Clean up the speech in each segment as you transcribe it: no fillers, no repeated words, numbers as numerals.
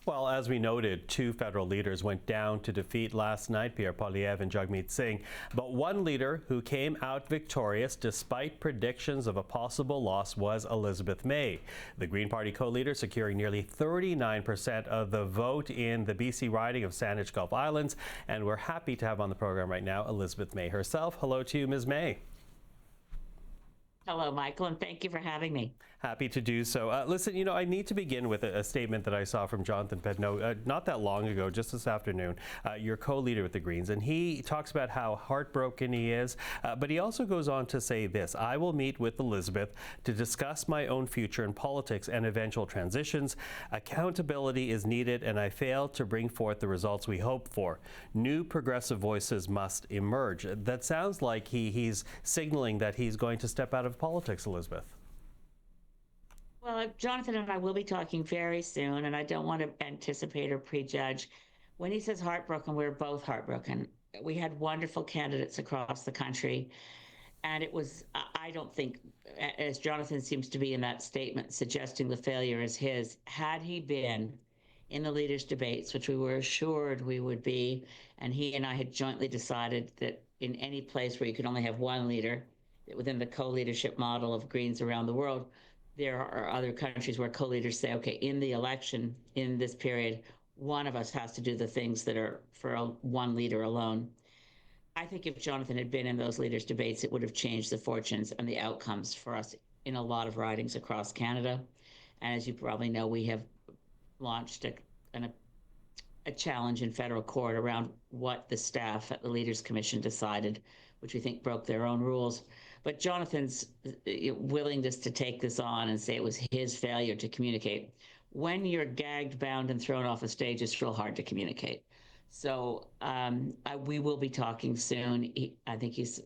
Well, as we noted, two federal leaders went down to defeat last night, Pierre Poilievre and Jagmeet Singh. But one leader who came out victorious despite predictions of a possible loss was Elizabeth May. The Green Party co-leader securing nearly 39% of the vote in the BC riding of Saanich-Gulf Islands. And we're happy to have on the program right now Elizabeth May herself. Hello to you, Ms. May. Hello, Michael, and thank you for having me. Happy to do so. Listen, I need to begin with a statement that I saw from Jonathan Pedneault not that long ago, just this afternoon, your co-leader with the Greens. And he talks about how heartbroken he is, but he also goes on to say this: I will meet with Elizabeth to discuss my own future in politics and eventual transitions. Accountability is needed, and I failed to bring forth the results we hope for. New progressive voices must emerge. That sounds like he's signaling that he's going to step out of politics, Elizabeth. Well, Jonathan and I will be talking very soon, and I don't want to anticipate or prejudge. When he says heartbroken, we're both heartbroken. We had wonderful candidates across the country, and it was, I don't think, as Jonathan seems to be in that statement, suggesting the failure is his. Had he been in the leaders' debates, which we were assured we would be, and he and I had jointly decided that in any place where you could only have one leader, within the co-leadership model of Greens around the world, there are other countries where co-leaders say, okay, in the election, in this period, one of us has to do the things that are for one leader alone. I think if Jonathan had been in those leaders' debates, it would have changed the fortunes and the outcomes for us in a lot of ridings across Canada. And as you probably know, we have launched a challenge in federal court around what the staff at the Leaders Commission decided, which we think broke their own rules. But Jonathan's willingness to take this on and say it was his failure to communicate. When you're gagged, bound, and thrown off a stage, it's real hard to communicate. So we will be talking soon. I think he's,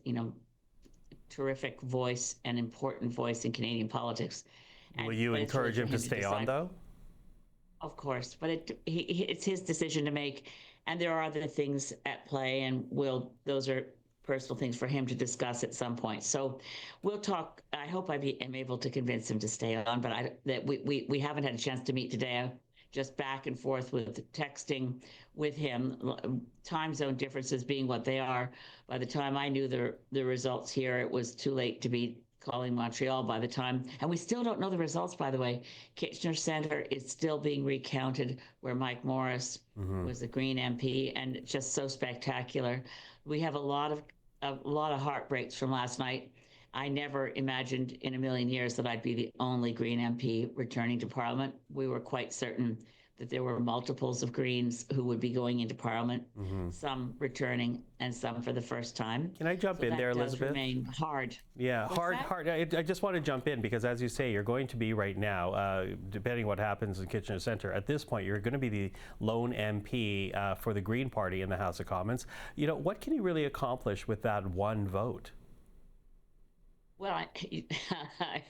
terrific voice and important voice in Canadian politics. Will you encourage him to stay on, though? Of course, but it's his decision to make, and there are other things at play, and those are personal things for him to discuss at some point. So we'll talk. I hope am able to convince him to stay on, but we haven't had a chance to meet today. I'm just back and forth with texting with him, time zone differences being what they are. By the time I knew the results here, it was too late to be calling Montreal by the time, and we still don't know the results, by the way. Kitchener Centre is still being recounted, where Mike Morris was the Green MP, and just so spectacular. We have a lot of heartbreaks from last night. I never imagined in a million years that I'd be the only Green MP returning to Parliament. We were quite certain that there were multiples of Greens who would be going into Parliament, some returning and some for the first time. Can I jump in there, Elizabeth? That does remain hard. Yeah, hard. I just want to jump in because, as you say, you're going to be right now, depending what happens in Kitchener Centre, at this point, you're going to be the lone MP for the Green Party in the House of Commons. What can you really accomplish with that one vote? Well, I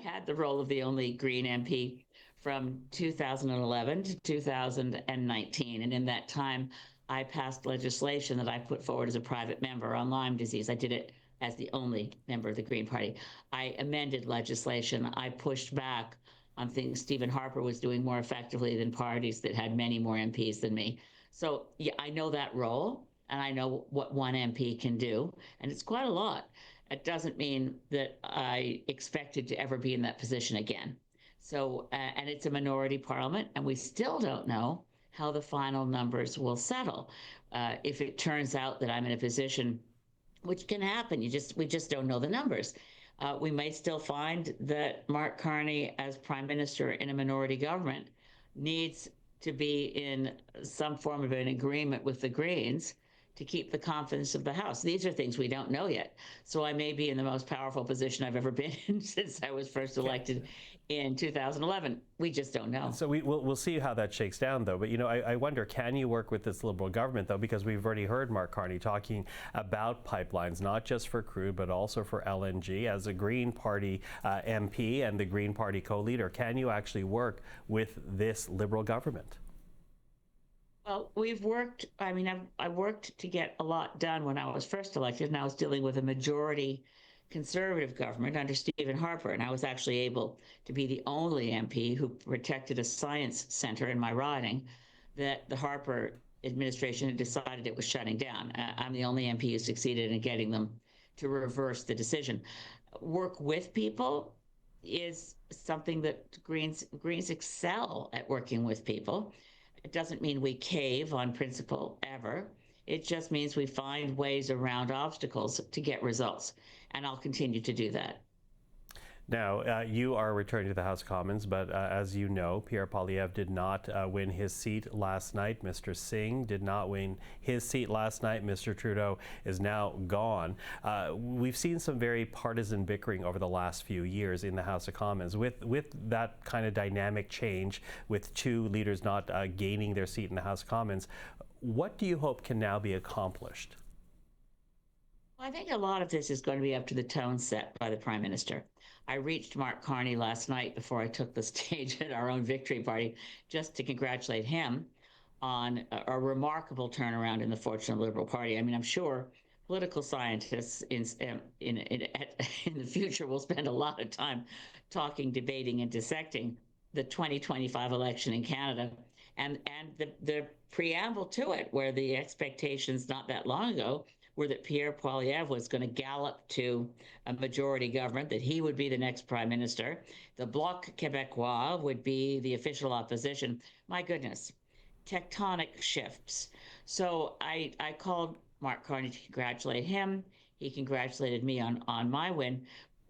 had the role of the only Green MP from 2011 to 2019. And in that time, I passed legislation that I put forward as a private member on Lyme disease. I did it as the only member of the Green Party. I amended legislation. I pushed back on things Stephen Harper was doing more effectively than parties that had many more MPs than me. So yeah, I know that role, and I know what one MP can do, and it's quite a lot. It doesn't mean that I expected to ever be in that position again. So, and it's a minority parliament, and we still don't know how the final numbers will settle. If it turns out that I'm in a position, which can happen, we just don't know the numbers. We may still find that Mark Carney, as Prime Minister in a minority government, needs to be in some form of an agreement with the Greens to keep the confidence of the House. These are things we don't know yet. So I may be in the most powerful position I've ever been in since I was first elected in 2011. We just don't know. So we'll see how that shakes down, though. But, I wonder, can you work with this Liberal government, though? Because we've already heard Mark Carney talking about pipelines, not just for crude, but also for LNG. As a Green Party MP and the Green Party co-leader, can you actually work with this Liberal government? Well, we've worked, I worked to get a lot done when I was first elected, and I was dealing with a majority Conservative government under Stephen Harper, and I was actually able to be the only MP who protected a science center in my riding that the Harper administration had decided it was shutting down. I'm the only MP who succeeded in getting them to reverse the decision. Work with people is something that Greens excel at, working with people. It doesn't mean we cave on principle ever. It just means we find ways around obstacles to get results. And I'll continue to do that. Now, you are returning to the House of Commons, but as you know, Pierre Poilievre did not win his seat last night. Mr. Singh did not win his seat last night. Mr. Trudeau is now gone. We've seen some very partisan bickering over the last few years in the House of Commons. With that kind of dynamic change, with two leaders not gaining their seat in the House of Commons, what do you hope can now be accomplished? I think a lot of this is going to be up to the tone set by the Prime Minister. I reached Mark Carney last night before I took the stage at our own victory party just to congratulate him on a remarkable turnaround in the fortune of the Liberal Party. I mean, I'm sure political scientists in the future will spend a lot of time talking, debating, and dissecting the 2025 election in Canada and the preamble to it, where the expectations not that long ago were that Pierre Poilievre was going to gallop to a majority government, that he would be the next prime minister. The Bloc Québécois would be the official opposition. My goodness, tectonic shifts. So I called Mark Carney to congratulate him. He congratulated me on my win.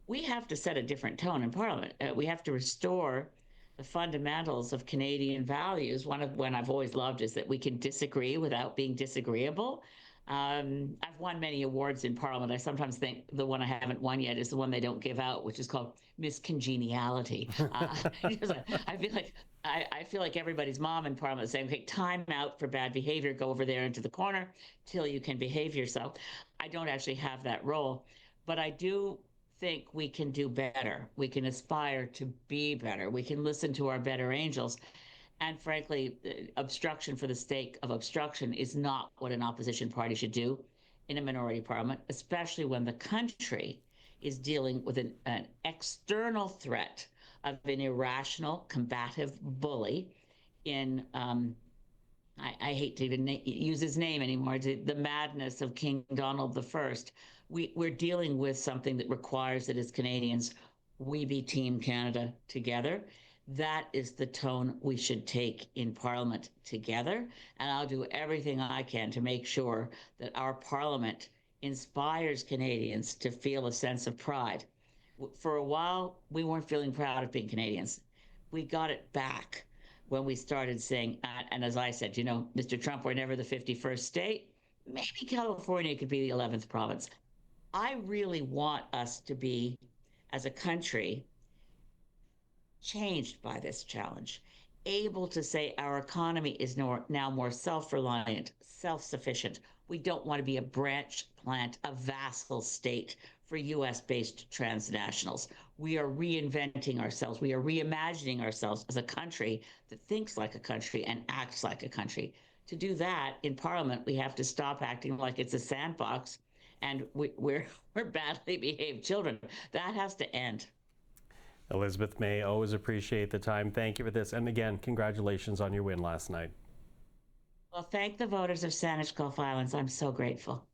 We have to set a different tone in Parliament. We have to restore the fundamentals of Canadian values. One I've always loved is that we can disagree without being disagreeable. I've won many awards in Parliament. I sometimes think the one I haven't won yet is the one they don't give out, which is called Miss Congeniality. I feel like everybody's mom in Parliament is saying, okay, time out for bad behavior, go over there into the corner till you can behave yourself. I don't actually have that role, but I do think we can do better. We can aspire to be better. We can listen to our better angels. And frankly, obstruction for the sake of obstruction is not what an opposition party should do in a minority parliament, especially when the country is dealing with an external threat of an irrational, combative bully in, I hate to even use his name anymore, the madness of King Donald I. We're dealing with something that requires that as Canadians, we be Team Canada together. That is the tone we should take in Parliament together. And I'll do everything I can to make sure that our Parliament inspires Canadians to feel a sense of pride. For a while, we weren't feeling proud of being Canadians. We got it back when we started saying, and as I said, you know, Mr. Trump, we're never the 51st state. Maybe California could be the 11th province. I really want us to be, as a country, changed by this challenge, able to say our economy is now more self-reliant, self-sufficient. We don't want to be a branch plant, a vassal state for US-based transnationals. We are reinventing ourselves. We are reimagining ourselves as a country that thinks like a country and acts like a country. To do that in Parliament, we have to stop acting like it's a sandbox and we're badly behaved children. That has to end. Elizabeth May, always appreciate the time. Thank you for this. And again, congratulations on your win last night. Well, thank the voters of Saanich-Gulf Islands. I'm so grateful.